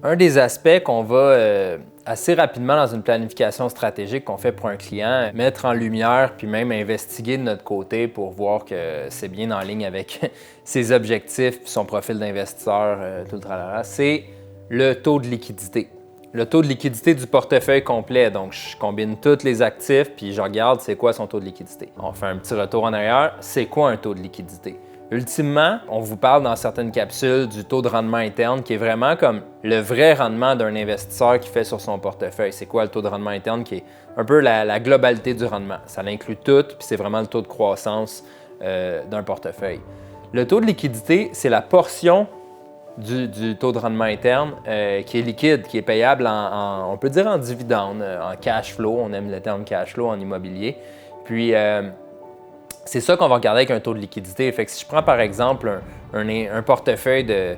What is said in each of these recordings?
Un des aspects qu'on va assez rapidement dans une planification stratégique qu'on fait pour un client, mettre en lumière puis même investiguer de notre côté pour voir que c'est bien en ligne avec ses objectifs puis son profil d'investisseur, tout le tralala, c'est le taux de liquidité. Le taux de liquidité du portefeuille complet. Donc, je combine tous les actifs puis je regarde c'est quoi son taux de liquidité. On fait un petit retour en arrière. C'est quoi un taux de liquidité? Ultimement, on vous parle dans certaines capsules du taux de rendement interne qui est vraiment comme le vrai rendement d'un investisseur qui fait sur son portefeuille. C'est quoi le taux de rendement interne qui est un peu la globalité du rendement? Ça l'inclut tout, puis c'est vraiment le taux de croissance d'un portefeuille. Le taux de liquidité, c'est la portion du taux de rendement interne qui est liquide, qui est payable on peut dire en dividende, en cash flow. On aime le terme cash flow en immobilier. Puis, c'est ça qu'on va regarder avec un taux de liquidité. Fait que si je prends par exemple un portefeuille de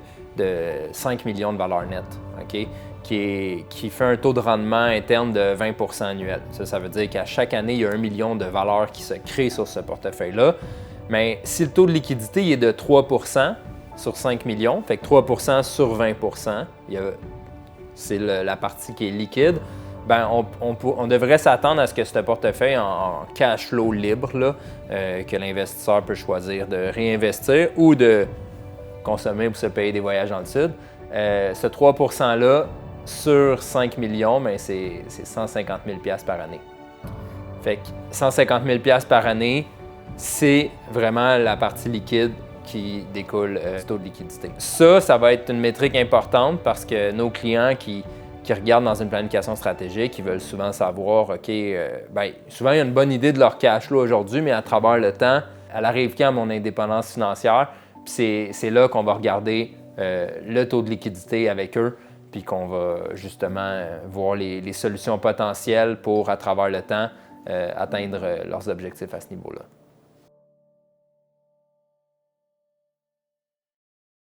5 millions de valeur nette, OK, qui fait un taux de rendement interne de 20 % annuel. Ça veut dire qu'à chaque année, il y a 1 million de valeur qui se crée sur ce portefeuille-là. Mais si le taux de liquidité est de 3 % sur 5 millions, fait que 3 % sur 20 %, c'est la partie qui est liquide, ben on devrait s'attendre à ce que ce portefeuille en cash flow libre, là, que l'investisseur peut choisir de réinvestir ou de consommer pour se payer des voyages dans le sud, ce 3 %-là sur 5 millions, ben c'est 150 000 $ par année. Fait que 150 000 $ par année, c'est vraiment la partie liquide qui découle du taux de liquidité. Ça va être une métrique importante parce que nos clients qui regardent dans une planification stratégique, ils veulent souvent savoir, OK, souvent il y a une bonne idée de leur cash flow aujourd'hui, mais à travers le temps, elle arrive quand mon indépendance financière? Puis c'est là qu'on va regarder le taux de liquidité avec eux, puis qu'on va justement voir les solutions potentielles pour, à travers le temps, atteindre leurs objectifs à ce niveau-là.